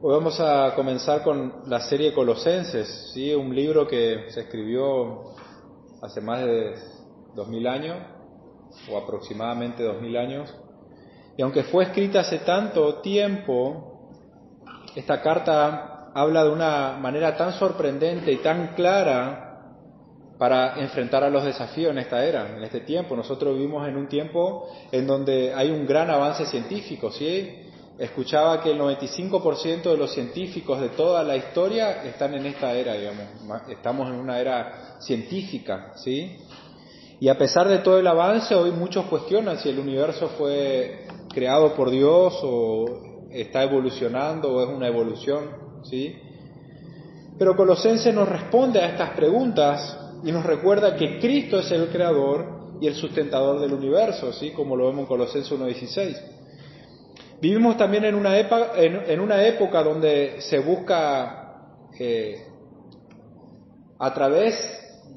Hoy vamos a comenzar con la serie Colosenses, ¿sí? Un libro que se escribió hace más de 2000 años, o aproximadamente 2000 años, y aunque fue escrita hace tanto tiempo, esta carta habla de una manera tan sorprendente y tan clara para enfrentar a los desafíos en esta era, en este tiempo. Nosotros vivimos en un tiempo en donde hay un gran avance científico, ¿sí? Escuchaba que el 95% de los científicos de toda la historia están en esta era, digamos. Estamos en una era científica, ¿sí? Y a pesar de todo el avance, hoy muchos cuestionan si el universo fue creado por Dios o está evolucionando o es una evolución, ¿sí? Pero Colosenses nos responde a estas preguntas y nos recuerda que Cristo es el creador y el sustentador del universo, ¿sí? Como lo vemos en Colosenses 1:16. Vivimos también en una época donde se busca, a través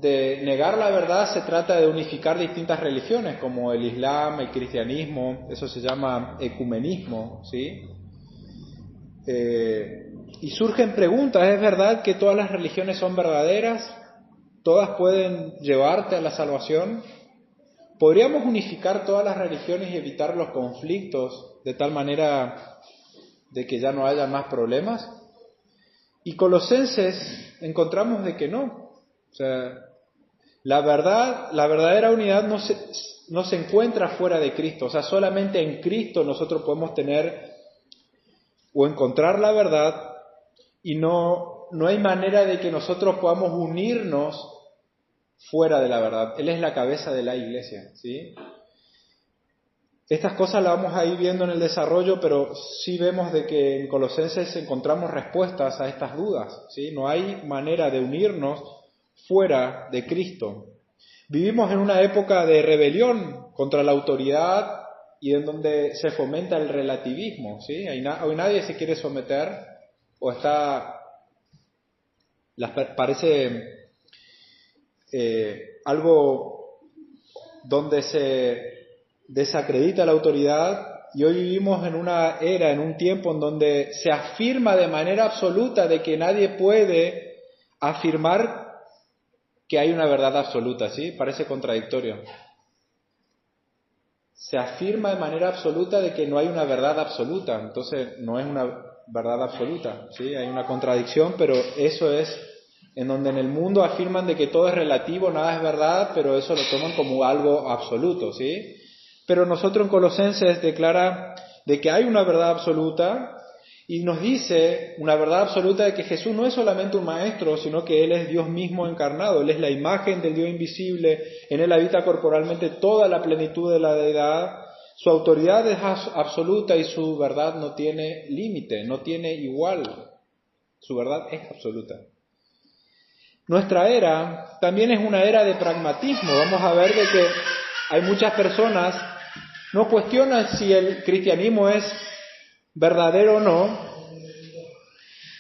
de negar la verdad, se trata de unificar distintas religiones, como el Islam, el cristianismo, eso se llama ecumenismo, ¿sí? Y surgen preguntas, ¿es verdad que todas las religiones son verdaderas? ¿Todas pueden llevarte a la salvación? ¿Podríamos unificar todas las religiones y evitar los conflictos de tal manera de que ya no haya más problemas? Y Colosenses encontramos de que no. O sea, la verdadera unidad no se encuentra fuera de Cristo. O sea, solamente en Cristo nosotros podemos tener o encontrar la verdad, y no hay manera de que nosotros podamos unirnos fuera de la verdad. Él es la cabeza de la iglesia, ¿sí? Estas cosas las vamos a ir viendo en el desarrollo, pero sí vemos de que en Colosenses encontramos respuestas a estas dudas, ¿sí? No hay manera de unirnos fuera de Cristo. Vivimos en una época de rebelión contra la autoridad y en donde se fomenta el relativismo, ¿sí? Hoy nadie se quiere someter o parece algo donde se desacredita la autoridad, y hoy vivimos en una era, en un tiempo en donde se afirma de manera absoluta de que nadie puede afirmar que hay una verdad absoluta, ¿sí? Parece contradictorio. Se afirma de manera absoluta de que no hay una verdad absoluta, entonces no es una verdad absoluta, ¿sí? Hay una contradicción, pero eso es en donde en el mundo afirman de que todo es relativo, nada es verdad, pero eso lo toman como algo absoluto, ¿sí? Pero nosotros en Colosenses declara de que hay una verdad absoluta y nos dice una verdad absoluta de que Jesús no es solamente un maestro, sino que Él es Dios mismo encarnado. Él es la imagen del Dios invisible, en Él habita corporalmente toda la plenitud de la deidad. Su autoridad es absoluta y su verdad no tiene límite, no tiene igual. Su verdad es absoluta. Nuestra era también es una era de pragmatismo. Vamos a ver de que hay muchas personas no cuestionan si el cristianismo es verdadero o no,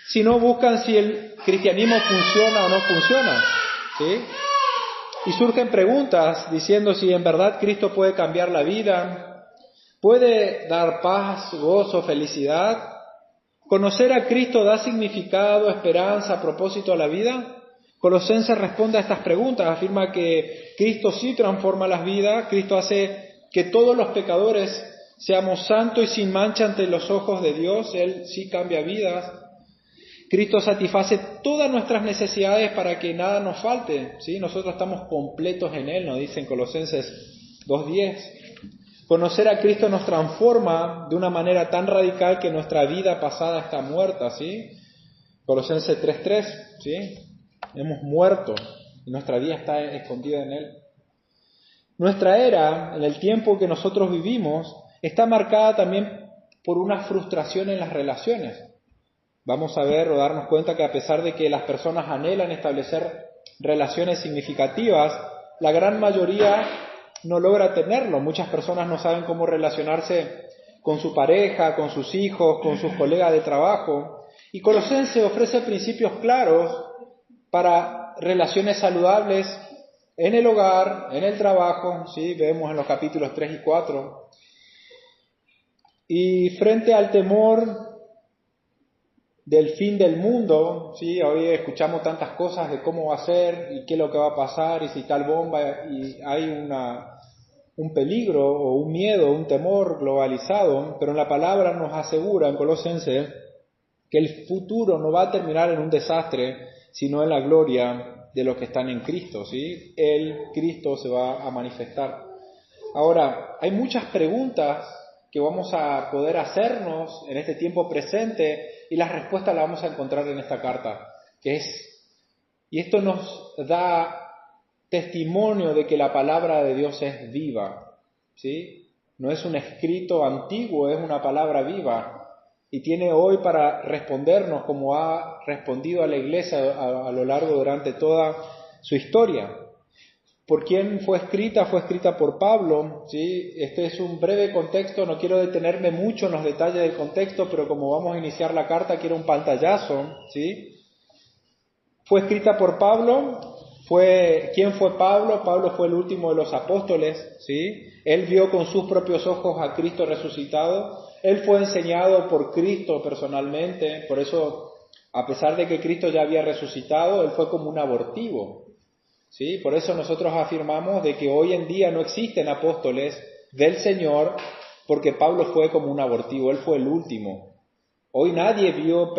sino buscan si el cristianismo funciona o no funciona, ¿sí? Y surgen preguntas diciendo si en verdad Cristo puede cambiar la vida, puede dar paz, gozo, felicidad. ¿Conocer a Cristo da significado, esperanza, propósito a la vida? Colosenses responde a estas preguntas, afirma que Cristo sí transforma las vidas, Cristo hace que todos los pecadores seamos santos y sin mancha ante los ojos de Dios. Él sí cambia vidas. Cristo satisface todas nuestras necesidades para que nada nos falte, ¿sí? Nosotros estamos completos en Él, nos dice en Colosenses 2:10. Conocer a Cristo nos transforma de una manera tan radical que nuestra vida pasada está muerta, ¿sí? Colosenses 3:3, ¿sí? Hemos muerto y nuestra vida está escondida en Él. Nuestra era, en el tiempo que nosotros vivimos, está marcada también por una frustración en las relaciones. Vamos a ver o darnos cuenta que a pesar de que las personas anhelan establecer relaciones significativas, la gran mayoría no logra tenerlo. Muchas personas no saben cómo relacionarse con su pareja, con sus hijos, con sus colegas de trabajo. Y Colosenses ofrece principios claros para relaciones saludables en el hogar, en el trabajo, ¿sí? Vemos en los capítulos 3 y 4. Y frente al temor del fin del mundo, ¿sí? Hoy escuchamos tantas cosas de cómo va a ser y qué es lo que va a pasar y si tal bomba y hay un peligro o un miedo, un temor globalizado, pero la palabra nos asegura en Colosenses que el futuro no va a terminar en un desastre, sino en la gloria de los que están en Cristo, ¿sí? Cristo se va a manifestar. Ahora, hay muchas preguntas que vamos a poder hacernos en este tiempo presente y las respuestas las vamos a encontrar en esta carta, y esto nos da testimonio de que la palabra de Dios es viva, ¿sí? No es un escrito antiguo, es una palabra viva y tiene hoy para respondernos como ha respondido a la iglesia a lo largo durante toda su historia. ¿Por quién fue escrita? Fue escrita por Pablo, ¿sí? Este es un breve contexto, no quiero detenerme mucho en los detalles del contexto, pero como vamos a iniciar la carta, quiero un pantallazo, ¿sí? Fue escrita por Pablo. ¿Quién fue Pablo? Pablo fue el último de los apóstoles, ¿sí? Él vio con sus propios ojos a Cristo resucitado. Él fue enseñado por Cristo personalmente, por eso, a pesar de que Cristo ya había resucitado, él fue como un abortivo, ¿sí? Por eso nosotros afirmamos de que hoy en día no existen apóstoles del Señor, porque Pablo fue como un abortivo, él fue el último. Hoy nadie vio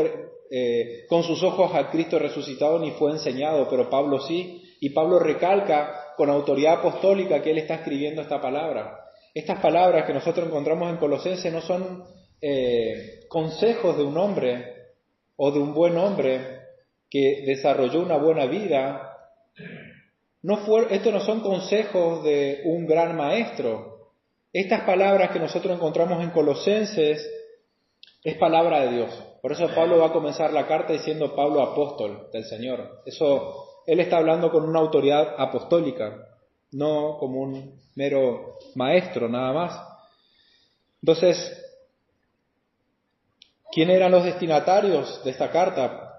con sus ojos a Cristo resucitado ni fue enseñado, pero Pablo sí, y Pablo recalca con autoridad apostólica que él está escribiendo esta palabra. Estas palabras que nosotros encontramos en Colosenses no son consejos de un hombre o de un buen hombre que desarrolló una buena vida. Estos no son consejos de un gran maestro. Estas palabras que nosotros encontramos en Colosenses es palabra de Dios. Por eso Pablo va a comenzar la carta diciendo Pablo apóstol del Señor. Él está hablando con una autoridad apostólica, no como un mero maestro nada más. Entonces, ¿quién eran los destinatarios de esta carta?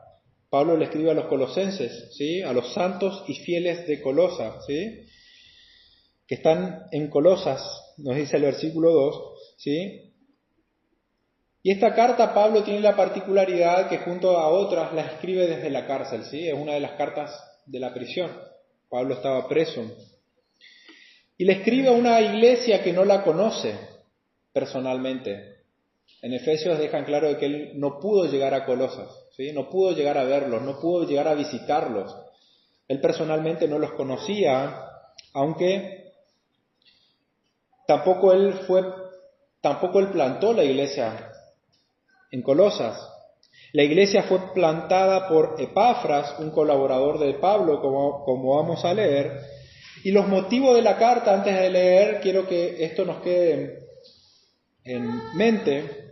Pablo le escribe a los colosenses, ¿sí? A los santos y fieles de Colosa, ¿sí? Que están en Colosas, nos dice el versículo 2, ¿sí? Y esta carta Pablo tiene la particularidad que junto a otras la escribe desde la cárcel, ¿sí? Es una de las cartas de la prisión. Pablo estaba preso. Y le escribe a una iglesia que no la conoce personalmente. En Efesios dejan claro de que él no pudo llegar a Colosas, ¿sí? No pudo llegar a verlos, no pudo llegar a visitarlos. Él personalmente no los conocía, aunque tampoco él plantó la iglesia en Colosas. La iglesia fue plantada por Epafras, un colaborador de Pablo, como vamos a leer. Y los motivos de la carta, antes de leer, quiero que esto nos quede en mente,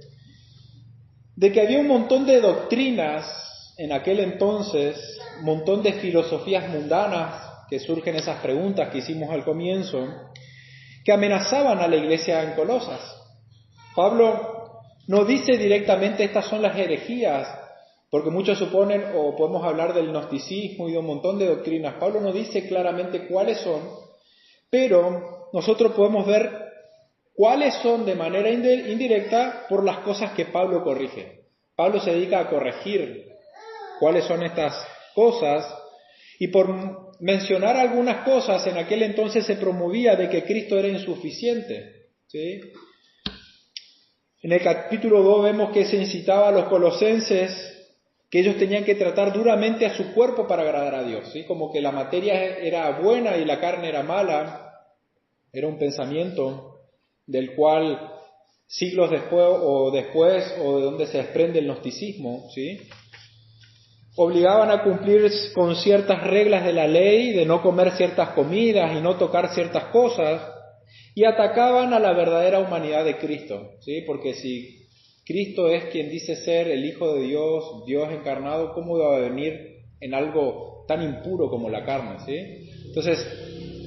de que había un montón de doctrinas en aquel entonces, un montón de filosofías mundanas, que surgen esas preguntas que hicimos al comienzo, que amenazaban a la iglesia en Colosas. Pablo no dice directamente estas son las herejías, porque muchos suponen, o podemos hablar del gnosticismo y de un montón de doctrinas. Pablo no dice claramente cuáles son, pero nosotros podemos ver cuáles son de manera indirecta por las cosas que Pablo corrige. Pablo se dedica a corregir cuáles son estas cosas, y por mencionar algunas cosas, en aquel entonces se promovía de que Cristo era insuficiente, ¿sí? En el capítulo 2 vemos que se incitaba a los colosenses que ellos tenían que tratar duramente a su cuerpo para agradar a Dios, ¿sí? Como que la materia era buena y la carne era mala. Era un pensamiento del cual siglos después o de donde se desprende el gnosticismo, ¿sí? Obligaban a cumplir con ciertas reglas de la ley, de no comer ciertas comidas y no tocar ciertas cosas, y atacaban a la verdadera humanidad de Cristo, ¿sí? Porque si Cristo es quien dice ser el Hijo de Dios, Dios encarnado, ¿cómo iba a venir en algo tan impuro como la carne, ¿sí? Entonces,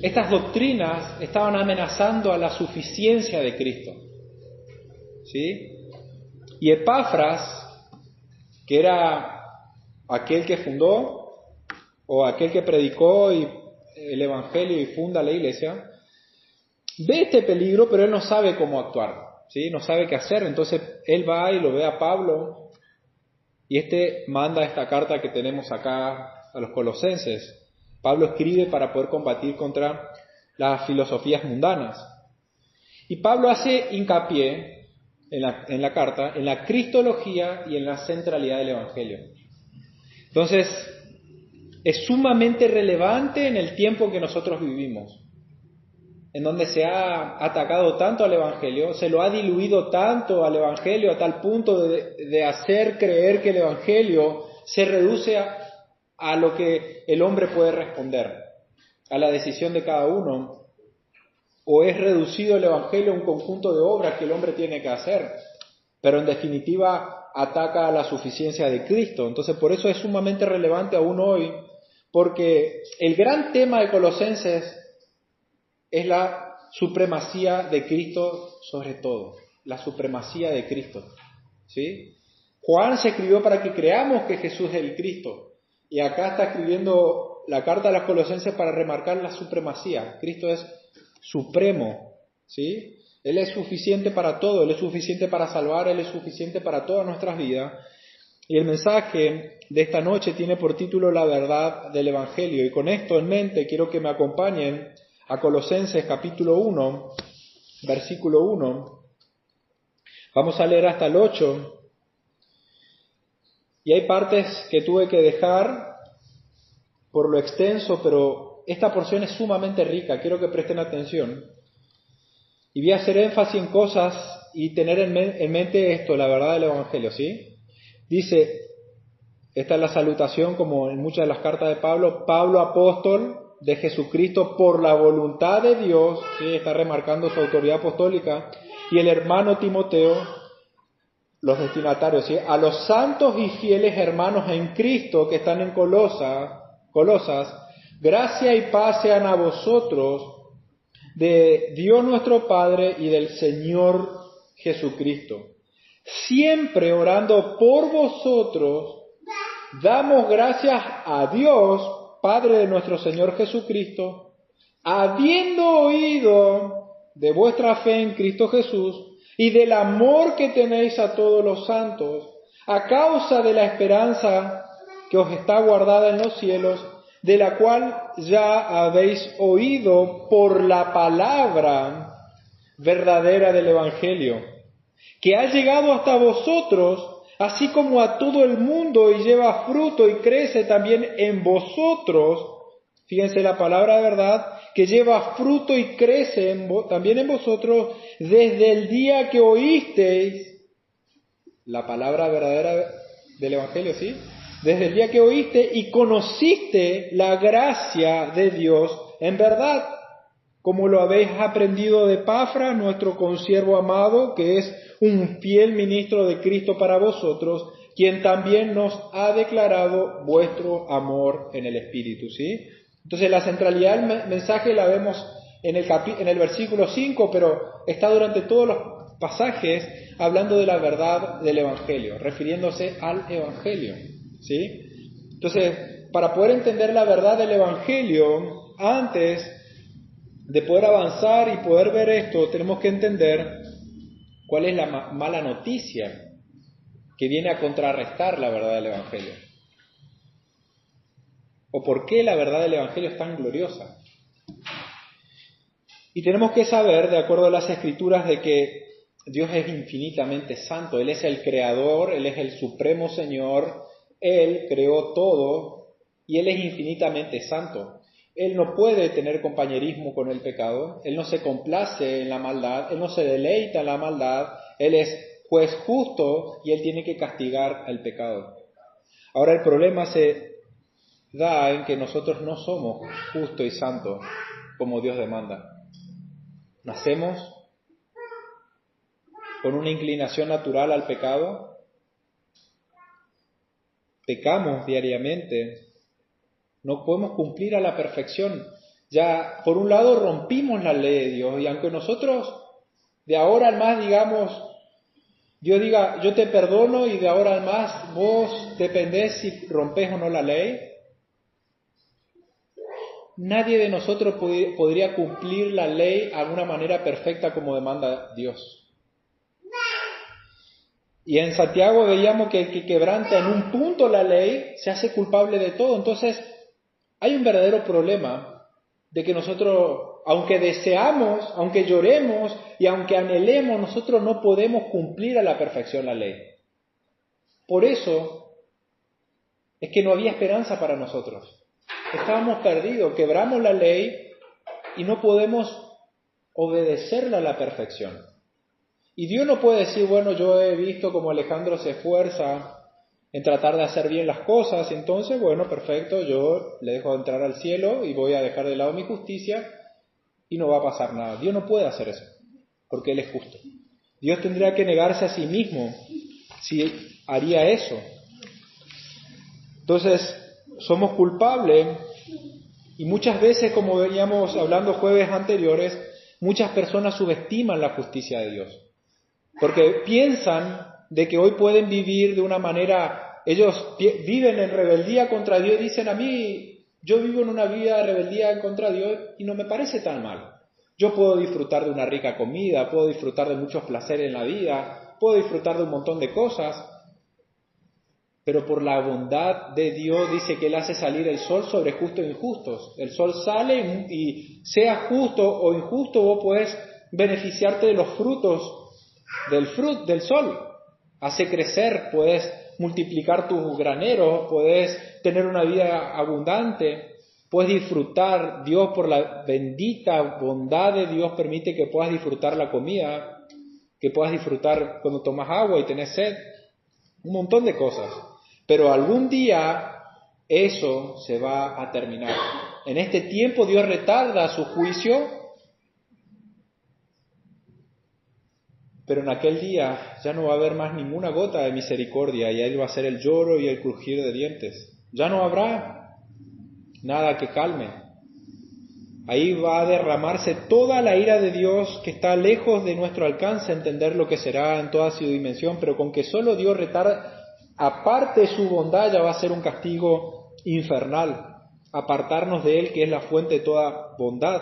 estas doctrinas estaban amenazando a la suficiencia de Cristo, ¿sí? Y Epafras, que era aquel que fundó o aquel que predicó el Evangelio y funda la iglesia, ve este peligro, pero él no sabe cómo actuar, ¿sí? No sabe qué hacer. Entonces él va y lo ve a Pablo Y manda esta carta que tenemos acá a los colosenses. Pablo escribe para poder combatir contra las filosofías mundanas. Y Pablo hace hincapié en la carta en la cristología y en la centralidad del Evangelio. Entonces, es sumamente relevante en el tiempo que nosotros vivimos, en donde se ha atacado tanto al Evangelio, se lo ha diluido tanto al Evangelio a tal punto de hacer creer que el Evangelio se reduce a lo que el hombre puede responder, a la decisión de cada uno, o es reducido el Evangelio a un conjunto de obras que el hombre tiene que hacer, pero en definitiva ataca a la suficiencia de Cristo. Entonces por eso es sumamente relevante aún hoy, porque el gran tema de Colosenses es la supremacía de Cristo sobre todo, la supremacía de Cristo, ¿sí? Juan se escribió para que creamos que Jesús es el Cristo, y acá está escribiendo la carta a los Colosenses para remarcar la supremacía. Cristo es supremo, ¿sí? Él es suficiente para todo, Él es suficiente para salvar, Él es suficiente para todas nuestras vidas. Y el mensaje de esta noche tiene por título la verdad del Evangelio, y con esto en mente quiero que me acompañen a Colosenses capítulo 1, versículo 1. Vamos a leer hasta el 8. Y hay partes que tuve que dejar por lo extenso, pero esta porción es sumamente rica, quiero que presten atención. Y voy a hacer énfasis en cosas y tener en mente esto, la verdad del Evangelio, ¿sí? Dice, esta es la salutación como en muchas de las cartas de Pablo, Pablo apóstol de Jesucristo por la voluntad de Dios, ¿sí? Está remarcando su autoridad apostólica, y el hermano Timoteo, los destinatarios, ¿sí? A los santos y fieles hermanos en Cristo que están en Colosas, gracia y paz sean a vosotros de Dios nuestro Padre y del Señor Jesucristo. Siempre orando por vosotros, damos gracias a Dios, Padre de nuestro Señor Jesucristo, habiendo oído de vuestra fe en Cristo Jesús y del amor que tenéis a todos los santos, a causa de la esperanza que os está guardada en los cielos, de la cual ya habéis oído por la palabra verdadera del Evangelio, que ha llegado hasta vosotros, así como a todo el mundo, y lleva fruto y crece también en vosotros. Fíjense la palabra de verdad, que lleva fruto y crece también en vosotros desde el día que oísteis la palabra verdadera del Evangelio, ¿sí? Desde el día que oíste y conociste la gracia de Dios en verdad, como lo habéis aprendido de Epafras, nuestro consiervo amado, que es un fiel ministro de Cristo para vosotros, quien también nos ha declarado vuestro amor en el Espíritu, ¿sí? Entonces la centralidad del mensaje la vemos en el versículo 5, pero está durante todos los pasajes hablando de la verdad del Evangelio, refiriéndose al Evangelio, ¿sí? Entonces, para poder entender la verdad del Evangelio, antes de poder avanzar y poder ver esto, tenemos que entender cuál es la mala noticia que viene a contrarrestar la verdad del Evangelio. O por qué la verdad del Evangelio es tan gloriosa. Y tenemos que saber, de acuerdo a las Escrituras, de que Dios es infinitamente santo. Él es el Creador, Él es el Supremo Señor, Él creó todo y Él es infinitamente santo. Él no puede tener compañerismo con el pecado, Él no se complace en la maldad, Él no se deleita en la maldad, Él es juez justo y Él tiene que castigar al pecado. Ahora el problema se da en que nosotros no somos justos y santos como Dios demanda. Nacemos con una inclinación natural al pecado, pecamos diariamente, no podemos cumplir a la perfección. Ya, por un lado, rompimos la ley de Dios, y aunque nosotros de ahora en más digamos, Dios diga, yo te perdono, y de ahora en más vos dependés si rompes o no la ley, nadie de nosotros podría cumplir la ley de una manera perfecta como demanda Dios. Y en Santiago veíamos que el que quebranta en un punto la ley se hace culpable de todo. Entonces, hay un verdadero problema de que nosotros, aunque deseamos, aunque lloremos y aunque anhelemos, nosotros no podemos cumplir a la perfección la ley. Por eso es que no había esperanza para nosotros. Estábamos perdidos, quebramos la ley y no podemos obedecerla a la perfección. Y Dios no puede decir, bueno, yo he visto como Alejandro se esfuerza en tratar de hacer bien las cosas, entonces, bueno, perfecto, yo le dejo entrar al cielo y voy a dejar de lado mi justicia y no va a pasar nada. Dios no puede hacer eso, porque Él es justo. Dios tendría que negarse a sí mismo si haría eso. Entonces, somos culpables y muchas veces, como veníamos hablando jueves anteriores, muchas personas subestiman la justicia de Dios. Porque piensan de que hoy pueden vivir de una manera, ellos viven en rebeldía contra Dios y dicen a mí, yo vivo en una vida de rebeldía contra Dios y no me parece tan mal. Yo puedo disfrutar de una rica comida, puedo disfrutar de muchos placeres en la vida, puedo disfrutar de un montón de cosas, pero por la bondad de Dios dice que Él hace salir el sol sobre justos e injustos. El sol sale y sea justo o injusto, vos podés beneficiarte de los frutos del sol. Hace crecer, puedes multiplicar tus graneros, puedes tener una vida abundante, puedes disfrutar. Dios, por la bendita bondad de Dios, permite que puedas disfrutar la comida, que puedas disfrutar cuando tomas agua y tenés sed, un montón de cosas. Pero algún día eso se va a terminar. En este tiempo Dios retarda su juicio, pero en aquel día ya no va a haber más ninguna gota de misericordia y ahí va a ser el lloro y el crujir de dientes. Ya no habrá nada que calme. Ahí va a derramarse toda la ira de Dios que está lejos de nuestro alcance entender lo que será en toda su dimensión, pero con que solo Dios retarda, aparte de su bondad, ya va a ser un castigo infernal, apartarnos de Él que es la fuente de toda bondad.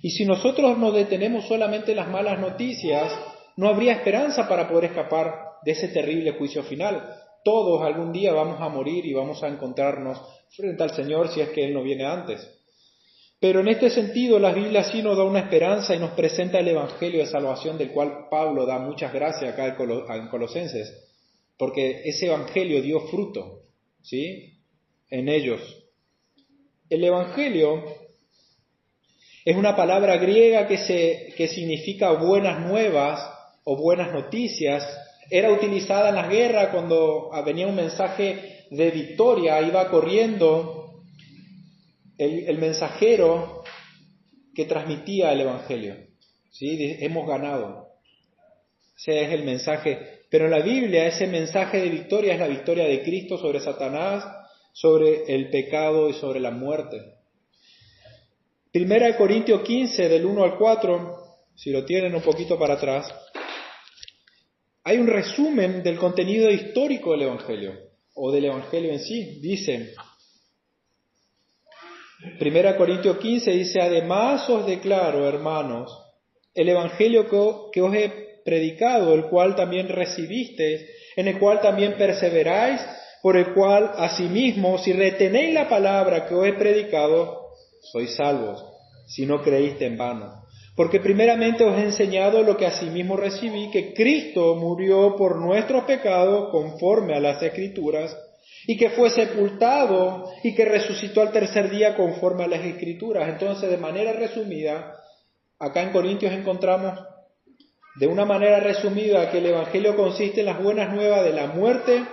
Y si nosotros nos detenemos solamente en las malas noticias, no habría esperanza para poder escapar de ese terrible juicio final. Todos algún día vamos a morir y vamos a encontrarnos frente al Señor si es que Él no viene antes. Pero en este sentido la Biblia sí nos da una esperanza y nos presenta el Evangelio de salvación del cual Pablo da muchas gracias acá en Colosenses, porque ese Evangelio dio fruto, ¿sí?, en ellos. El Evangelio es una palabra griega que significa buenas nuevas o buenas noticias. Era utilizada en las guerras cuando venía un mensaje de victoria, iba corriendo el mensajero que transmitía el Evangelio. ¿Sí? Hemos ganado. Ese es el mensaje. Pero en la Biblia ese mensaje de victoria es la victoria de Cristo sobre Satanás, sobre el pecado y sobre la muerte. 1 Corintios 15, del 1 al 4, si lo tienen un poquito para atrás, hay un resumen del contenido histórico del Evangelio, o del Evangelio en sí. Dice, 1 Corintios 15 dice, además os declaro, hermanos, el Evangelio que os he predicado, el cual también recibisteis, en el cual también perseveráis, por el cual asimismo, si retenéis la palabra que os he predicado, sois salvos, si no creíste en vano. Porque primeramente os he enseñado lo que asimismo recibí, que Cristo murió por nuestros pecados conforme a las Escrituras, y que fue sepultado y que resucitó al tercer día conforme a las Escrituras. Entonces, de manera resumida, acá en Corintios encontramos de una manera resumida que el Evangelio consiste en las buenas nuevas de la muerte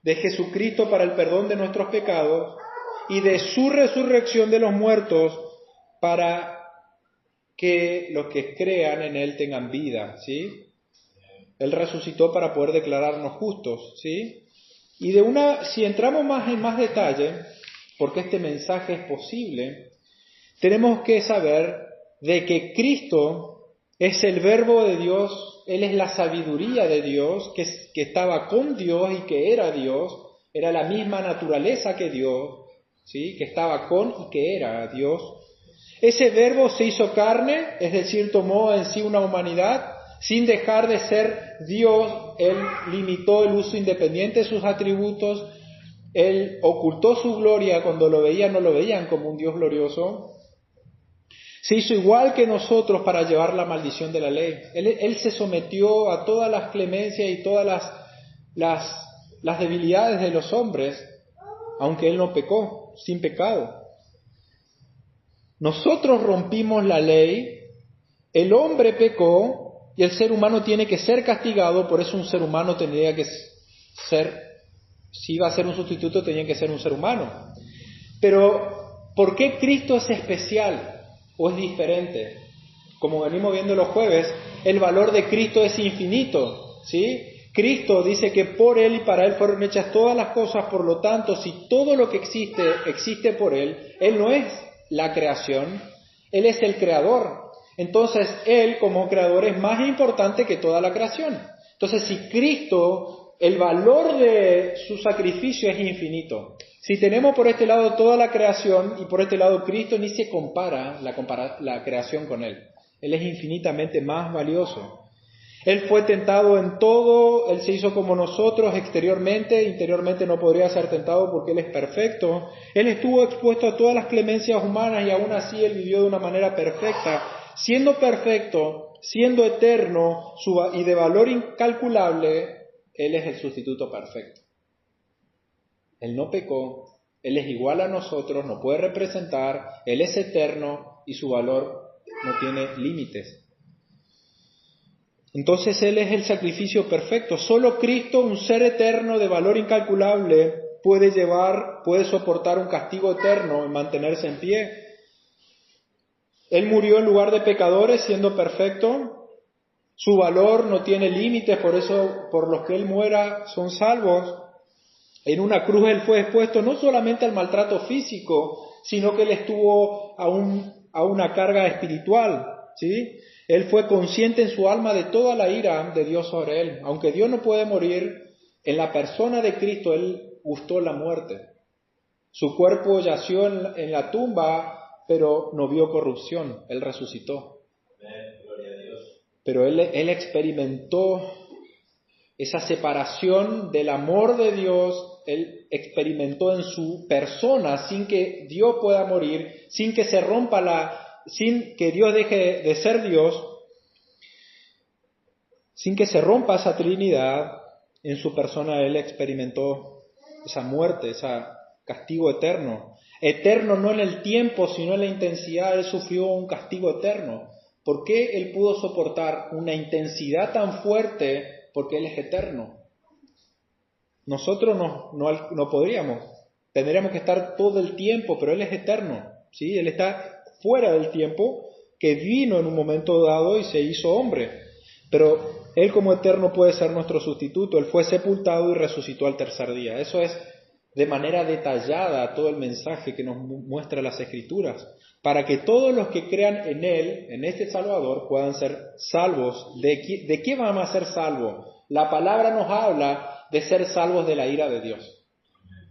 de Jesucristo para el perdón de nuestros pecados y de su resurrección de los muertos para que los que crean en Él tengan vida, ¿sí? Él resucitó para poder declararnos justos, ¿sí? Y si entramos en más detalle, porque este mensaje es posible, tenemos que saber de que Cristo es el Verbo de Dios, Él es la sabiduría de Dios, que estaba con Dios y que era Dios, era la misma naturaleza que Dios, ¿sí? Que estaba con y que era Dios. Ese Verbo se hizo carne, es decir, tomó en sí una humanidad, Sin dejar de ser Dios, Él limitó el uso independiente de sus atributos, Él ocultó su gloria. Cuando lo veían, no lo veían como un Dios glorioso. Se hizo igual que nosotros para llevar la maldición de la ley. Él se sometió a todas las clemencias y todas las debilidades de los hombres, aunque Él no pecó, sin pecado. Nosotros rompimos la ley, el hombre pecó y el ser humano tiene que ser castigado. Por eso un ser humano tendría que ser, si iba a ser un sustituto, tenía que ser un ser humano. Pero, ¿por qué Cristo es especial o es diferente? Como venimos viendo los jueves, el valor de Cristo es infinito, ¿sí? Cristo dice que por Él y para Él fueron hechas todas las cosas. Por lo tanto, si todo lo que existe, existe por Él, Él no es la creación, Él es el creador. Entonces, Él como creador es más importante que toda la creación. Entonces, si Cristo, el valor de su sacrificio es infinito. Si tenemos por este lado toda la creación y por este lado Cristo, ni se compara la creación con Él. Él es infinitamente más valioso. Él fue tentado en todo, Él se hizo como nosotros exteriormente, interiormente no podría ser tentado porque Él es perfecto. Él estuvo expuesto a todas las clemencias humanas y aún así Él vivió de una manera perfecta. Siendo perfecto, siendo eterno y de valor incalculable, Él es el sustituto perfecto. Él no pecó, Él es igual a nosotros, nos puede representar, Él es eterno y su valor no tiene límites. Entonces Él es el sacrificio perfecto. Solo Cristo, un ser eterno de valor incalculable, puede soportar un castigo eterno y mantenerse en pie. Él murió en lugar de pecadores siendo perfecto. Su valor no tiene límites, por eso por los que Él muera son salvos. En una cruz Él fue expuesto no solamente al maltrato físico, sino que Él estuvo a una carga espiritual, ¿sí? Él fue consciente en su alma de toda la ira de Dios sobre Él. Aunque Dios no puede morir, en la persona de Cristo Él gustó la muerte. Su cuerpo yació en la tumba, pero no vio corrupción. Él resucitó. Gloria a Dios. Pero él experimentó esa separación del amor de Dios. Él experimentó en su persona, sin que Dios pueda morir, sin que se rompa sin que Dios deje de ser Dios, sin que se rompa esa Trinidad, en su persona Él experimentó esa muerte, ese castigo eterno. Eterno no en el tiempo, sino en la intensidad. Él sufrió un castigo eterno. ¿Por qué Él pudo soportar una intensidad tan fuerte? Porque Él es eterno. Nosotros no podríamos. Tendríamos que estar todo el tiempo, pero Él es eterno, ¿sí? Él está fuera del tiempo, que vino en un momento dado y se hizo hombre. Pero Él como eterno puede ser nuestro sustituto. Él fue sepultado y resucitó al tercer día. Eso es de manera detallada todo el mensaje que nos muestra las Escrituras, para que todos los que crean en Él, en este Salvador, puedan ser salvos. ¿De qué vamos a ser salvos? La palabra nos habla de ser salvos de la ira de Dios.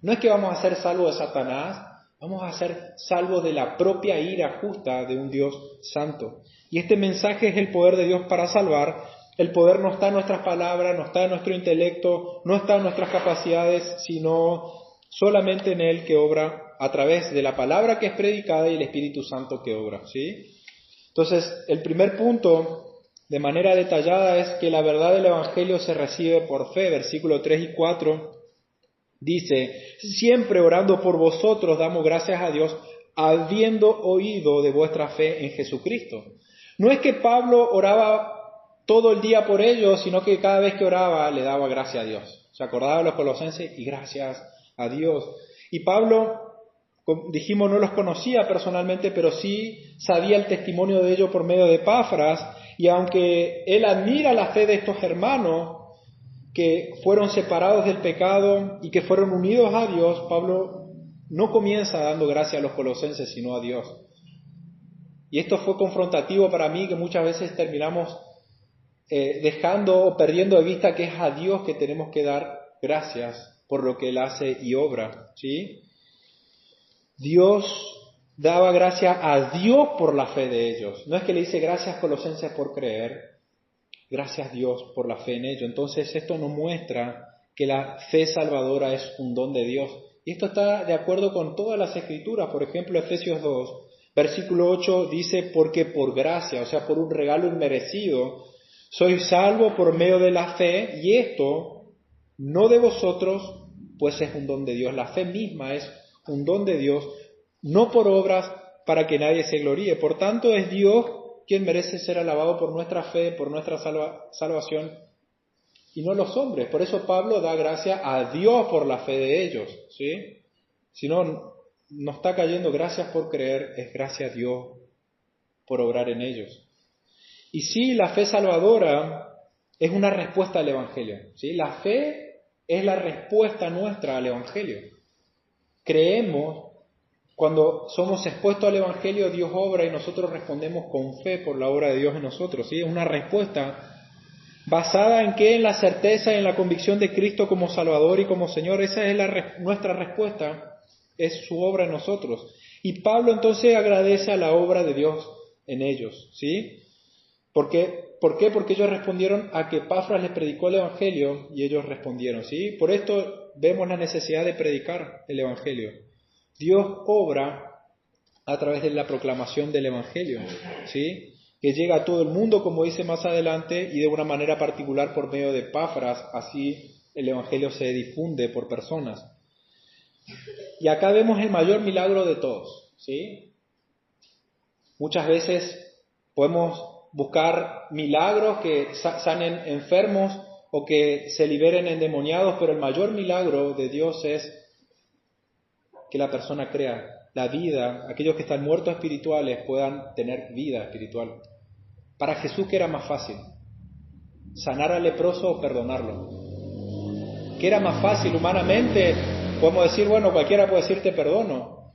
No es que vamos a ser salvos de Satanás, vamos a ser salvos de la propia ira justa de un Dios santo. Y este mensaje es el poder de Dios para salvar. El poder no está en nuestras palabras, no está en nuestro intelecto, no está en nuestras capacidades, sino solamente en Él, que obra a través de la palabra que es predicada y el Espíritu Santo que obra, ¿sí? Entonces, el primer punto, de manera detallada, es que la verdad del Evangelio se recibe por fe. Versículos 3 y 4 dice: siempre orando por vosotros damos gracias a Dios, habiendo oído de vuestra fe en Jesucristo. No es que Pablo oraba todo el día por ellos, sino que cada vez que oraba le daba gracias a Dios. Se acordaba de los colosenses y gracias a Dios. Y Pablo, dijimos, no los conocía personalmente, pero sí sabía el testimonio de ellos por medio de Epafras. Y aunque él admira la fe de estos hermanos que fueron separados del pecado y que fueron unidos a Dios, Pablo no comienza dando gracias a los colosenses, sino a Dios. Y esto fue confrontativo para mí, que muchas veces terminamos dejando o perdiendo de vista que es a Dios que tenemos que dar gracias por lo que Él hace y obra, ¿sí? Dios daba gracias a Dios por la fe de ellos. No es que le dice gracias Colosenses por creer, Gracias Dios por la fe en ello. Entonces esto nos muestra que la fe salvadora es un don de Dios. Y esto está de acuerdo con todas las Escrituras. Por ejemplo, Efesios 2, versículo 8 dice, porque por gracia, o sea, por un regalo inmerecido, sois salvos por medio de la fe, y esto no de vosotros, pues es un don de Dios. La fe misma es un don de Dios, no por obras para que nadie se gloríe. Por tanto, es Dios quien merece ser alabado por nuestra fe, por nuestra salvación, y no los hombres. Por eso Pablo da gracia a Dios por la fe de ellos, ¿sí? Si no, no está cayendo gracias por creer, es gracias a Dios por obrar en ellos. Y sí, la fe salvadora es una respuesta al Evangelio, ¿sí? La fe es la respuesta nuestra al Evangelio. Creemos, cuando somos expuestos al Evangelio, Dios obra y nosotros respondemos con fe por la obra de Dios en nosotros, ¿sí? Es una respuesta basada en qué, en la certeza y en la convicción de Cristo como Salvador y como Señor. Esa es nuestra respuesta, es su obra en nosotros. Y Pablo entonces agradece a la obra de Dios en ellos, ¿sí? ¿Por qué? Porque ellos respondieron a que Epafras les predicó el Evangelio y ellos respondieron, ¿sí? Por esto vemos la necesidad de predicar el Evangelio. Dios obra a través de la proclamación del Evangelio, ¿sí? Que llega a todo el mundo, como dice más adelante, y de una manera particular por medio de Epafras, así el Evangelio se difunde por personas. Y acá vemos el mayor milagro de todos, ¿sí? Muchas veces podemos buscar milagros que sanen enfermos o que se liberen endemoniados, pero el mayor milagro de Dios es que la persona crea la vida, aquellos que están muertos espirituales puedan tener vida espiritual. Para Jesús, ¿qué era más fácil? ¿Sanar al leproso o perdonarlo? ¿Qué era más fácil humanamente? Podemos decir, bueno, cualquiera puede decir te perdono.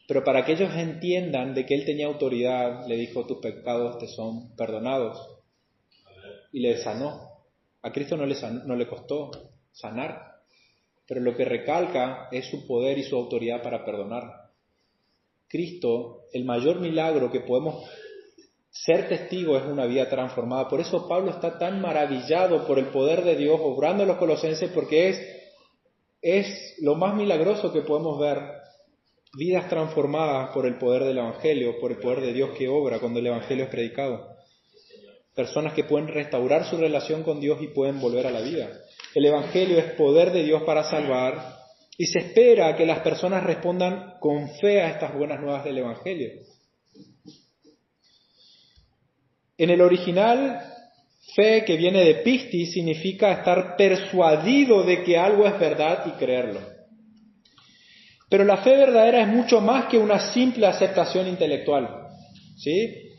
Pero para que ellos entiendan de que Él tenía autoridad, le dijo, tus pecados te son perdonados. Y le sanó. A Cristo no le costó sanar. Pero lo que recalca es su poder y su autoridad para perdonar. Cristo, el mayor milagro que podemos ser testigos es una vida transformada. Por eso Pablo está tan maravillado por el poder de Dios obrando en los colosenses, porque es lo más milagroso que podemos ver. Vidas transformadas por el poder del Evangelio, por el poder de Dios que obra cuando el Evangelio es predicado. Personas que pueden restaurar su relación con Dios y pueden volver a la vida. El Evangelio es poder de Dios para salvar y se espera que las personas respondan con fe a estas buenas nuevas del Evangelio. En el original, fe, que viene de pisti, significa estar persuadido de que algo es verdad y creerlo. Pero la fe verdadera es mucho más que una simple aceptación intelectual, ¿sí?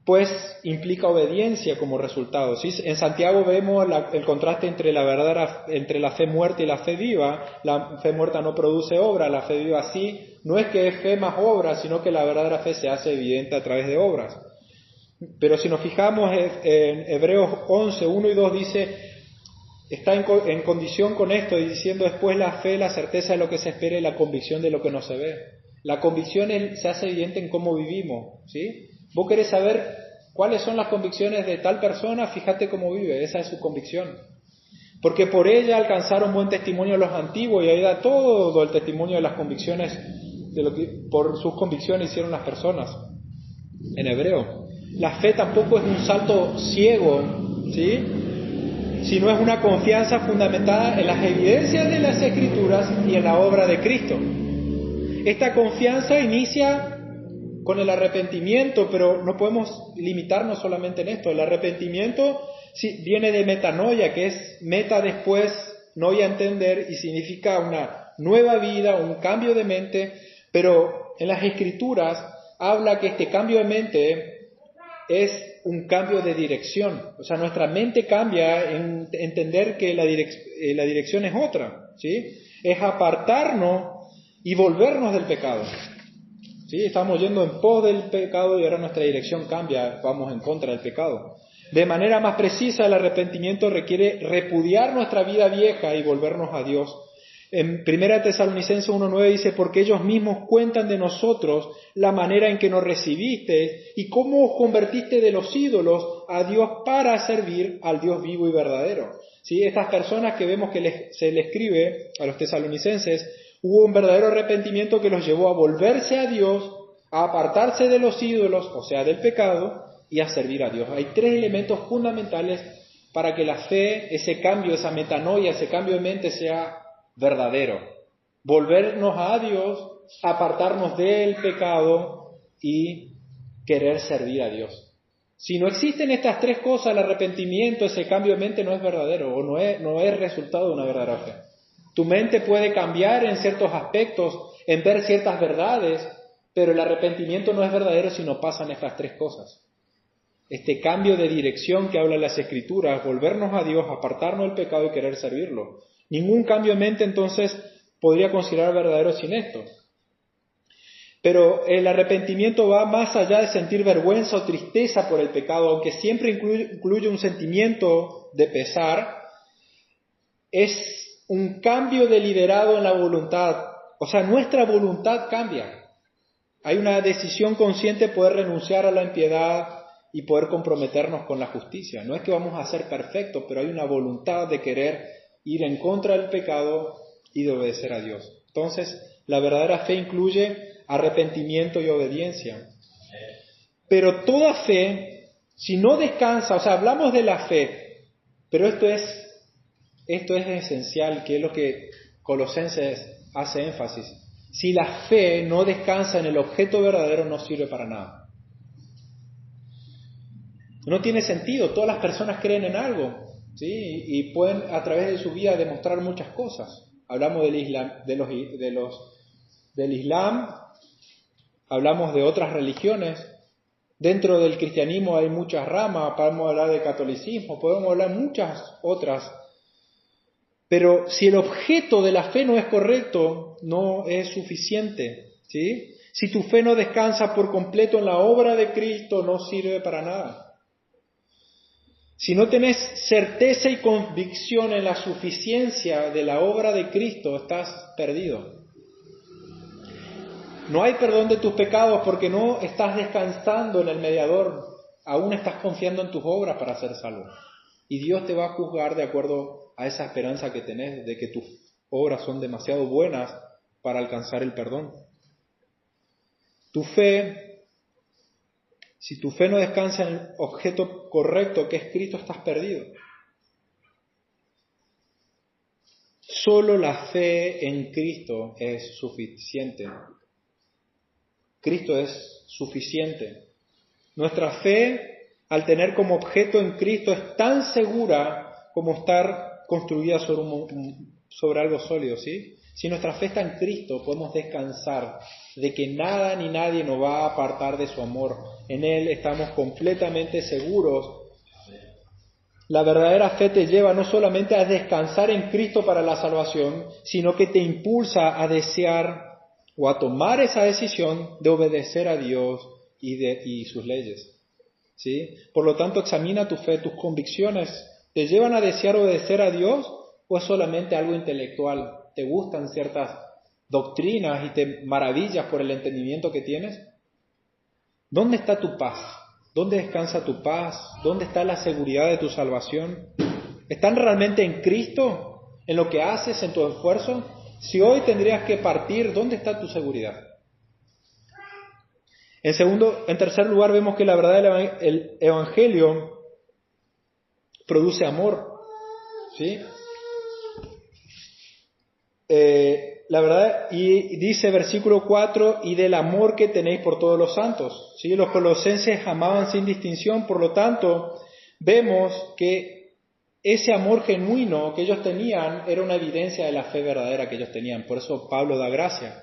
Pues implica obediencia como resultado, ¿sí? En Santiago vemos el contraste entre la fe muerta y la fe viva. La fe muerta no produce obra, la fe viva sí. No es que es fe más obra, sino que la verdadera fe se hace evidente a través de obras. Pero si nos fijamos en Hebreos 11, 1 y 2 dice, está en condición con esto, y diciendo después la fe, la certeza de lo que se espera y la convicción de lo que no se ve. La convicción se hace evidente en cómo vivimos, ¿sí? Vos querés saber cuáles son las convicciones de tal persona, fíjate cómo vive, esa es su convicción. Porque por ella alcanzaron buen testimonio los antiguos, y ahí da todo el testimonio de las convicciones, de lo que por sus convicciones hicieron las personas. En hebreo, la fe tampoco es un salto ciego, ¿sí? Sino es una confianza fundamentada en las evidencias de las Escrituras y en la obra de Cristo. Esta confianza inicia con el arrepentimiento, pero no podemos limitarnos solamente en esto. El arrepentimiento viene de metanoia, que es meta después, noia entender, y significa una nueva vida, un cambio de mente, pero en las Escrituras habla que este cambio de mente es un cambio de dirección. O sea, nuestra mente cambia en entender que la dirección es otra, ¿sí? Es apartarnos y volvernos del pecado. ¿Sí? Estamos yendo en pos del pecado y ahora nuestra dirección cambia, vamos en contra del pecado. De manera más precisa, el arrepentimiento requiere repudiar nuestra vida vieja y volvernos a Dios. En 1 Tesalonicenses 1:9 dice, porque ellos mismos cuentan de nosotros la manera en que nos recibiste y cómo os convertiste de los ídolos a Dios para servir al Dios vivo y verdadero. ¿Sí? Estas personas que vemos que se le escribe a los tesalonicenses, hubo un verdadero arrepentimiento que los llevó a volverse a Dios, a apartarse de los ídolos, o sea, del pecado, y a servir a Dios. Hay 3 elementos fundamentales para que la fe, ese cambio, esa metanoia, ese cambio de mente sea verdadero. Volvernos a Dios, apartarnos del pecado y querer servir a Dios. Si no existen estas 3 cosas, el arrepentimiento, ese cambio de mente no es verdadero o no es resultado de una verdadera fe. Tu mente puede cambiar en ciertos aspectos, en ver ciertas verdades, pero el arrepentimiento no es verdadero si no pasan estas 3 cosas. Este cambio de dirección que habla las Escrituras, volvernos a Dios, apartarnos del pecado y querer servirlo. Ningún cambio de mente entonces podría considerar verdadero sin esto. Pero el arrepentimiento va más allá de sentir vergüenza o tristeza por el pecado, aunque siempre incluye un sentimiento de pesar. Es un cambio deliberado en la voluntad. O sea, nuestra voluntad cambia. Hay una decisión consciente de poder renunciar a la impiedad y poder comprometernos con la justicia. No es que vamos a ser perfectos, pero hay una voluntad de querer ir en contra del pecado y de obedecer a Dios. Entonces, la verdadera fe incluye arrepentimiento y obediencia. Pero toda fe, si no descansa, o sea, hablamos de la fe, pero esto es esencial, que es lo que Colosenses hace énfasis. Si la fe no descansa en el objeto verdadero, no sirve para nada. No tiene sentido. Todas las personas creen en algo, ¿sí? Y pueden a través de su vida demostrar muchas cosas. Hablamos del Islam, hablamos de otras religiones. Dentro del cristianismo hay muchas ramas, podemos hablar de catolicismo, podemos hablar de muchas otras. Pero si el objeto de la fe no es correcto, no es suficiente, ¿sí? Si tu fe no descansa por completo en la obra de Cristo, no sirve para nada. Si no tenés certeza y convicción en la suficiencia de la obra de Cristo, estás perdido. No hay perdón de tus pecados porque no estás descansando en el mediador, aún estás confiando en tus obras para ser salvo. Y Dios te va a juzgar de acuerdo a esa esperanza que tenés de que tus obras son demasiado buenas para alcanzar el perdón. Si tu fe no descansa en el objeto correcto que es Cristo, estás perdido. Solo la fe en Cristo es suficiente. Cristo es suficiente. Nuestra fe, al tener como objeto en Cristo, es tan segura como estar construida sobre algo sólido, ¿sí? Si nuestra fe está en Cristo, podemos descansar de que nada ni nadie nos va a apartar de su amor. En Él estamos completamente seguros. La verdadera fe te lleva no solamente a descansar en Cristo para la salvación, sino que te impulsa a desear o a tomar esa decisión de obedecer a Dios y sus leyes, ¿sí? Por lo tanto, examina tu fe, tus convicciones. ¿Te llevan a desear obedecer a Dios o es solamente algo intelectual? ¿Te gustan ciertas doctrinas y te maravillas por el entendimiento que tienes? ¿Dónde está tu paz? ¿Dónde descansa tu paz? ¿Dónde está la seguridad de tu salvación? ¿Están realmente en Cristo? ¿En lo que haces, en tu esfuerzo? Si hoy tendrías que partir, ¿dónde está tu seguridad? En tercer lugar, vemos que la verdad del Evangelio produce amor, ¿sí? La verdad, y dice versículo 4, y del amor que tenéis por todos los santos, ¿sí? Los colosenses amaban sin distinción, por lo tanto, vemos que ese amor genuino que ellos tenían era una evidencia de la fe verdadera que ellos tenían. Por eso Pablo da gracia,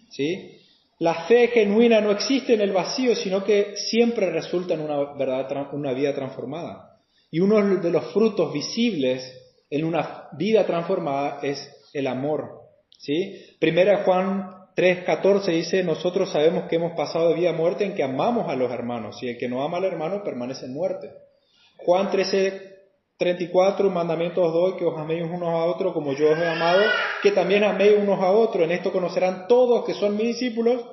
¿sí? La fe genuina no existe en el vacío, sino que siempre resulta en una vida transformada. Y uno de los frutos visibles en una vida transformada es el amor, ¿sí? Primera Juan 3:14 dice, nosotros sabemos que hemos pasado de vida a muerte en que amamos a los hermanos, y el que no ama al hermano permanece en muerte. Juan 13, 34 mandamientos doy, que os améis unos a otros como yo os he amado, que también améis unos a otros. En esto conocerán todos que son mis discípulos,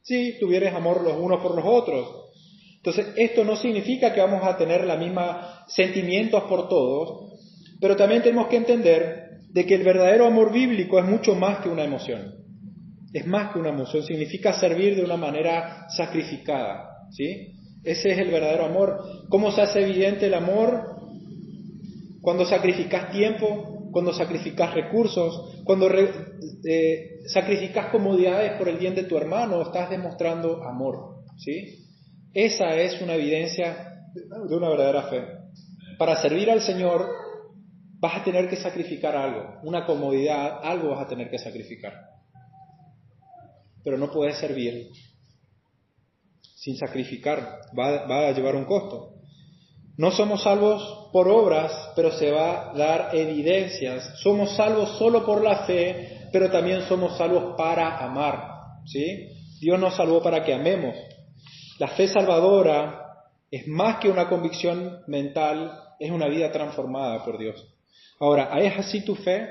si tuvieres amor los unos por los otros. Entonces, esto no significa que vamos a tener la misma sentimientos por todos, pero también tenemos que entender de que el verdadero amor bíblico es mucho más que una emoción. Es más que una emoción, significa servir de una manera sacrificada, ¿sí? Ese es el verdadero amor. ¿Cómo se hace evidente el amor? Cuando sacrificas tiempo, cuando sacrificas recursos, cuando sacrificas comodidades por el bien de tu hermano, estás demostrando amor, ¿sí? Esa es una evidencia de una verdadera fe. Para servir al Señor vas a tener que sacrificar algo, una comodidad, algo vas a tener que sacrificar. Pero no puedes servir sin sacrificar, va a llevar un costo. No somos salvos por obras, pero se va a dar evidencias. Somos salvos solo por la fe, pero también somos salvos para amar, ¿sí? Dios nos salvó para que amemos. La fe salvadora es más que una convicción mental, es una vida transformada por Dios. Ahora, ¿es así tu fe?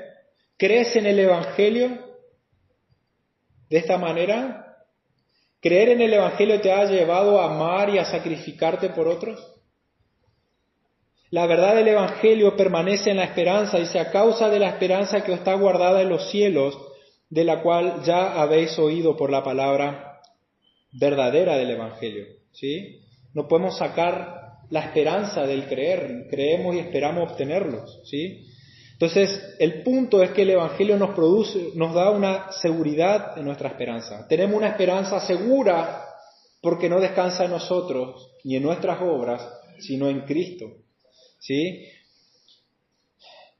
¿Crees en el Evangelio de esta manera? ¿Creer en el Evangelio te ha llevado a amar y a sacrificarte por otros? La verdad del Evangelio permanece en la esperanza, dice, a causa de la esperanza que os está guardada en los cielos, de la cual ya habéis oído por la palabra verdadera del Evangelio, ¿sí? No podemos sacar la esperanza del creer, creemos y esperamos obtenerlos, ¿sí? Entonces, el punto es que el Evangelio nos da una seguridad en nuestra esperanza. Tenemos una esperanza segura porque no descansa en nosotros ni en nuestras obras, sino en Cristo, ¿sí?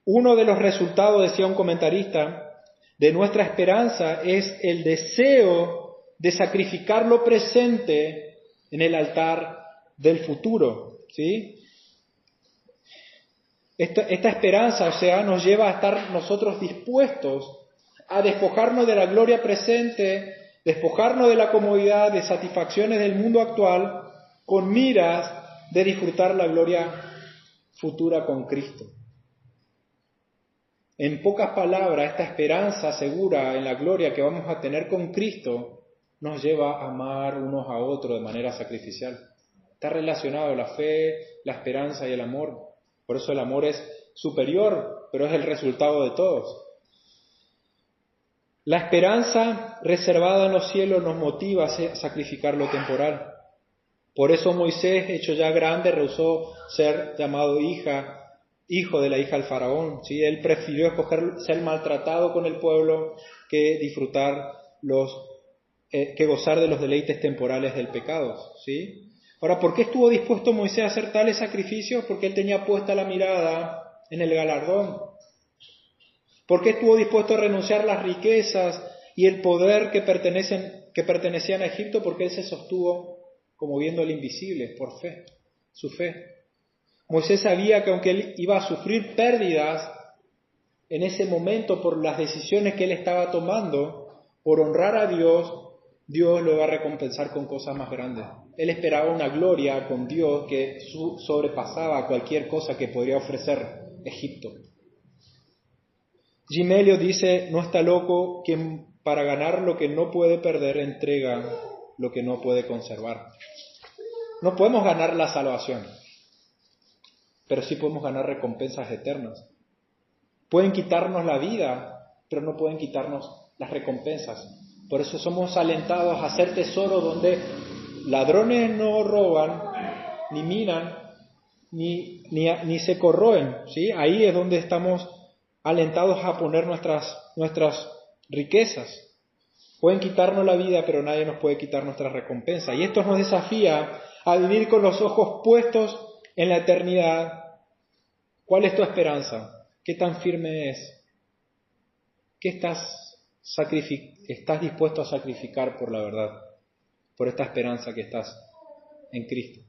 Uno de los resultados, decía un comentarista, de nuestra esperanza es el deseo de sacrificar lo presente en el altar del futuro, ¿sí? Esta esperanza, o sea, nos lleva a estar nosotros dispuestos a despojarnos de la gloria presente, despojarnos de la comodidad, de satisfacciones del mundo actual, con miras de disfrutar la gloria futura con Cristo. En pocas palabras, esta esperanza segura en la gloria que vamos a tener con Cristo nos lleva a amar unos a otros de manera sacrificial. Está relacionado la fe, la esperanza y el amor. Por eso el amor es superior, pero es el resultado de todos. La esperanza reservada en los cielos nos motiva a sacrificar lo temporal. Por eso Moisés, hecho ya grande, rehusó ser llamado hijo de la hija del faraón, ¿sí? Él prefirió escoger ser maltratado con el pueblo que que gozar de los deleites temporales del pecado, ¿sí? Ahora, ¿por qué estuvo dispuesto Moisés a hacer tales sacrificios? Porque él tenía puesta la mirada en el galardón. ¿Por qué estuvo dispuesto a renunciar a las riquezas y el poder que pertenecían a Egipto? Porque él se sostuvo como viendo el invisible, por fe, su fe. Moisés sabía que aunque él iba a sufrir pérdidas en ese momento por las decisiones que él estaba tomando, por honrar a Dios, Dios lo va a recompensar con cosas más grandes. Él esperaba una gloria con Dios que sobrepasaba cualquier cosa que podría ofrecer Egipto. Jim Elliot dice, no está loco quien para ganar lo que no puede perder entrega lo que no puede conservar. No podemos ganar la salvación, pero sí podemos ganar recompensas eternas. Pueden quitarnos la vida, pero no pueden quitarnos las recompensas. Por eso somos alentados a hacer tesoros donde ladrones no roban, ni minan, ni se corroen, ¿sí? Ahí es donde estamos alentados a poner nuestras riquezas. Pueden quitarnos la vida, pero nadie nos puede quitar nuestra recompensa. Y esto nos desafía a vivir con los ojos puestos en la eternidad. ¿Cuál es tu esperanza? ¿Qué tan firme es? ¿Qué estás dispuesto a sacrificar por la verdad? Por esta esperanza que estás en Cristo.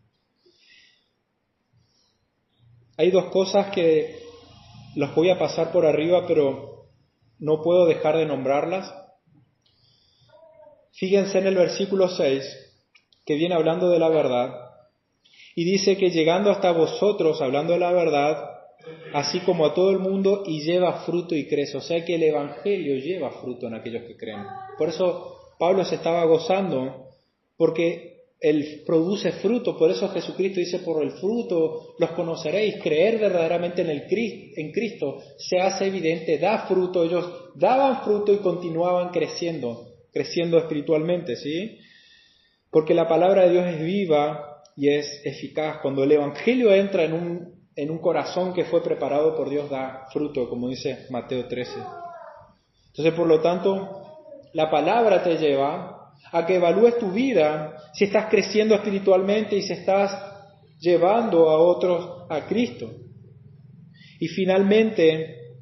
Hay dos cosas que las voy a pasar por arriba, pero no puedo dejar de nombrarlas. Fíjense en el versículo 6, que viene hablando de la verdad, y dice que llegando hasta vosotros, hablando de la verdad, así como a todo el mundo, y lleva fruto y crece. O sea que el Evangelio lleva fruto en aquellos que creen. Por eso Pablo se estaba gozando, porque él produce fruto. Por eso Jesucristo dice, por el fruto los conoceréis. Creer verdaderamente en Cristo se hace evidente, da fruto. Ellos daban fruto y continuaban creciendo espiritualmente, ¿sí? Porque la palabra de Dios es viva y es eficaz. Cuando el Evangelio entra en un corazón que fue preparado por Dios, da fruto, como dice Mateo 13. Entonces, por lo tanto, la palabra te lleva a que evalúes tu vida, si estás creciendo espiritualmente y si estás llevando a otros a Cristo. Y finalmente,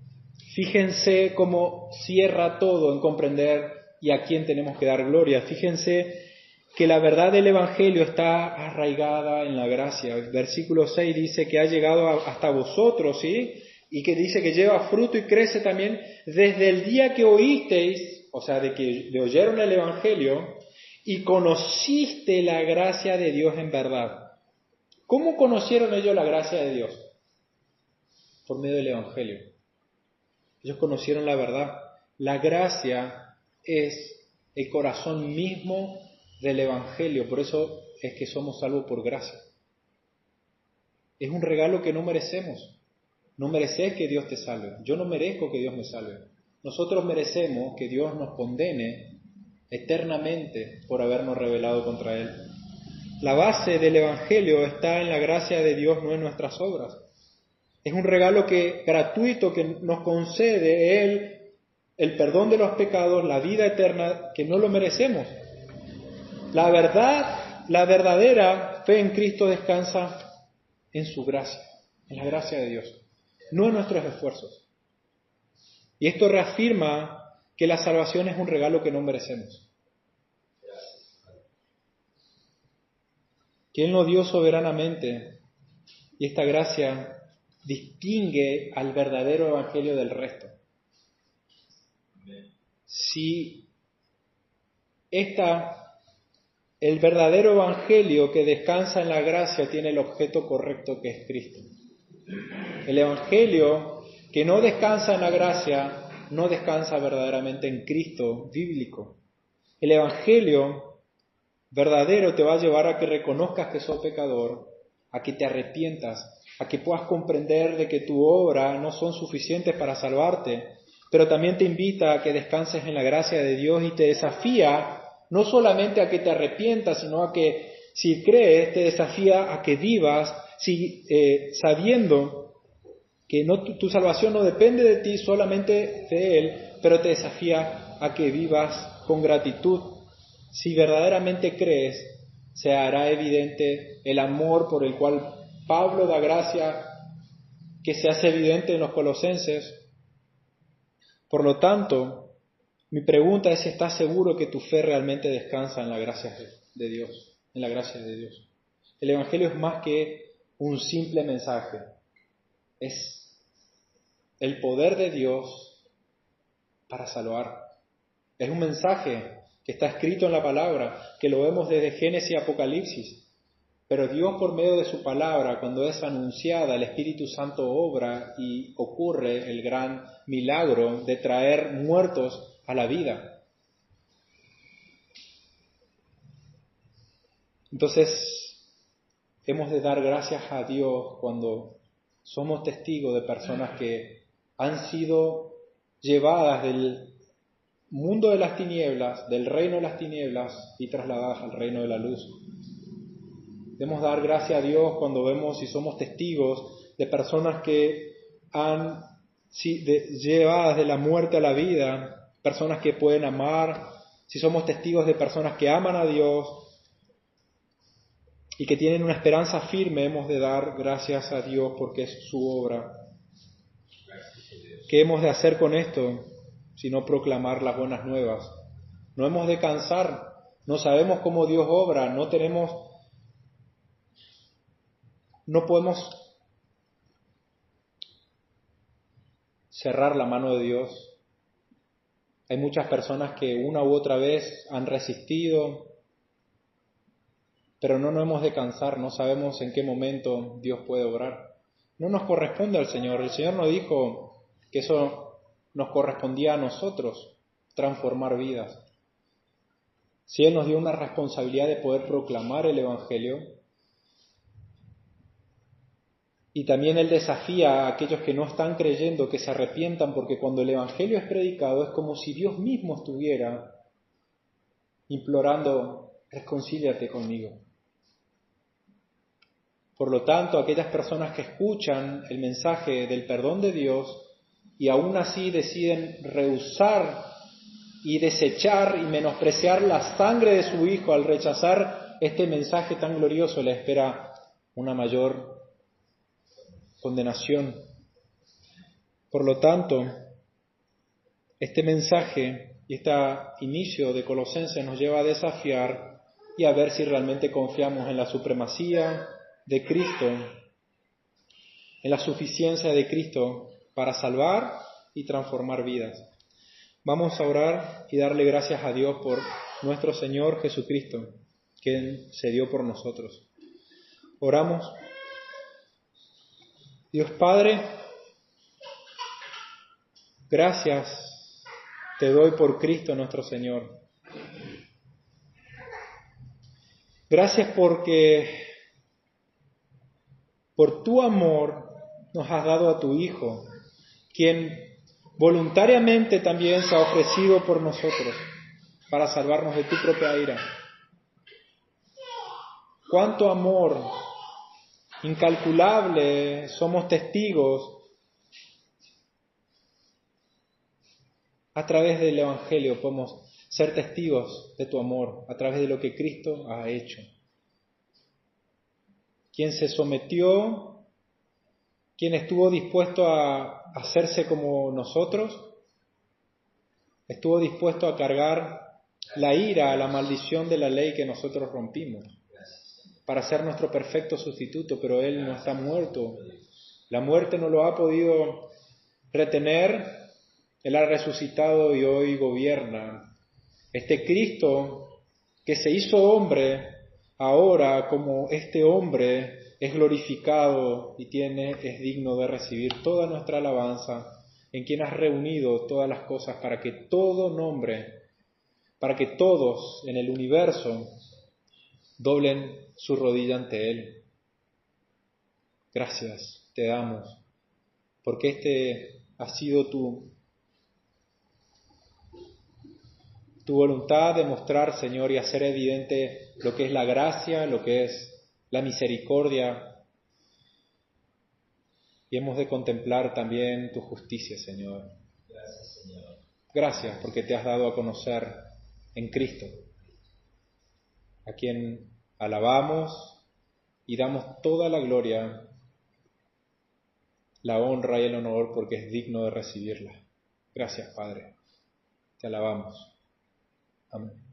fíjense cómo cierra todo en comprender y a quién tenemos que dar gloria. Fíjense que la verdad del Evangelio está arraigada en la gracia. El versículo 6 dice que ha llegado hasta vosotros, ¿sí? Y que dice que lleva fruto y crece también desde el día que oísteis, o sea, de oyeron el Evangelio, y conociste la gracia de Dios en verdad. ¿Cómo conocieron ellos la gracia de Dios? Por medio del Evangelio. Ellos conocieron la verdad. La gracia es el corazón mismo del Evangelio, por eso es que somos salvos por gracia. Es un regalo que no merecemos. No mereces que Dios te salve. Yo no merezco que Dios me salve. Nosotros merecemos que Dios nos condene eternamente por habernos rebelado contra Él. La base del Evangelio está en la gracia de Dios, no en nuestras obras. Es un regalo gratuito que nos concede Él, el perdón de los pecados, la vida eterna, que no lo merecemos. La verdadera fe en Cristo descansa en su gracia, en la gracia de Dios, no en nuestros esfuerzos. Y esto reafirma que la salvación es un regalo que no merecemos. Que Él nos dio soberanamente, y esta gracia distingue al verdadero evangelio del resto. Si el verdadero evangelio que descansa en la gracia tiene el objeto correcto que es Cristo. El evangelio que no descansa en la gracia no descansa verdaderamente en Cristo bíblico. El evangelio verdadero te va a llevar a que reconozcas que sos pecador, a que te arrepientas, a que puedas comprender de que tu obra no son suficientes para salvarte, pero también te invita a que descanses en la gracia de Dios y te desafía no solamente a que te arrepientas, sino a que, si crees, te desafía a que vivas sabiendo que tu salvación no depende de ti, solamente de Él, pero te desafía a que vivas con gratitud. Si verdaderamente crees, se hará evidente el amor por el cual Pablo da gracia, que se hace evidente en los Colosenses. Por lo tanto, mi pregunta es si estás seguro que tu fe realmente descansa en la gracia de Dios, en la gracia de Dios. El Evangelio es más que un simple mensaje, es el poder de Dios para salvar. Es un mensaje que está escrito en la palabra, que lo vemos desde Génesis y Apocalipsis. Pero Dios, por medio de su palabra, cuando es anunciada, el Espíritu Santo obra y ocurre el gran milagro de traer muertos a la vida. Entonces, hemos de dar gracias a Dios cuando somos testigos de personas que han sido llevadas del mundo de las tinieblas, del reino de las tinieblas, y trasladadas al reino de la luz. Debemos dar gracias a Dios cuando vemos y somos testigos de personas que han llevadas de la muerte a la vida, personas que pueden amar, si somos testigos de personas que aman a Dios y que tienen una esperanza firme, hemos de dar gracias a Dios porque es su obra. ¿Qué hemos de hacer con esto? Sino proclamar las buenas nuevas. No hemos de cansar, no sabemos cómo Dios obra, no podemos cerrar la mano de Dios. Hay muchas personas que una u otra vez han resistido, pero no nos hemos de cansar, no sabemos en qué momento Dios puede obrar. no nos corresponde al Señor. El Señor nos dijo que eso nos correspondía a nosotros, transformar vidas. Si Él nos dio una responsabilidad de poder proclamar el Evangelio, y también Él desafía a aquellos que no están creyendo que se arrepientan, porque cuando el Evangelio es predicado es como si Dios mismo estuviera implorando: reconcíliate conmigo. Por lo tanto, aquellas personas que escuchan el mensaje del perdón de Dios y aún así deciden rehusar y desechar y menospreciar la sangre de su Hijo al rechazar este mensaje tan glorioso, les espera una mayor condenación. Por lo tanto, este mensaje y este inicio de Colosenses nos lleva a desafiar y a ver si realmente confiamos en la supremacía de Cristo, en la suficiencia de Cristo para salvar y transformar vidas. Vamos a orar y darle gracias a Dios por nuestro Señor Jesucristo, quien se dio por nosotros. Oramos. Dios Padre, gracias te doy por Cristo nuestro Señor. Gracias porque por tu amor nos has dado a tu Hijo, quien voluntariamente también se ha ofrecido por nosotros para salvarnos de tu propia ira. Cuánto amor incalculable, somos testigos a través del Evangelio, podemos ser testigos de tu amor a través de lo que Cristo ha hecho. Quien se sometió, quien estuvo dispuesto a hacerse como nosotros, estuvo dispuesto a cargar la ira, la maldición de la ley que nosotros rompimos, para ser nuestro perfecto sustituto, pero Él no está muerto. La muerte no lo ha podido retener, Él ha resucitado y hoy gobierna. Este Cristo que se hizo hombre, ahora como este hombre es glorificado y es digno de recibir toda nuestra alabanza, en quien has reunido todas las cosas para que todo nombre, para que todos en el universo doblen su rodilla ante Él. Gracias te damos, porque este ha sido tu voluntad de mostrar, Señor, y hacer evidente lo que es la gracia, lo que es la misericordia. Y hemos de contemplar también tu justicia, Señor. Gracias, Señor. Gracias porque te has dado a conocer en Cristo, a quien alabamos y damos toda la gloria, la honra y el honor porque es digno de recibirla. Gracias, Padre. Te alabamos. Amén.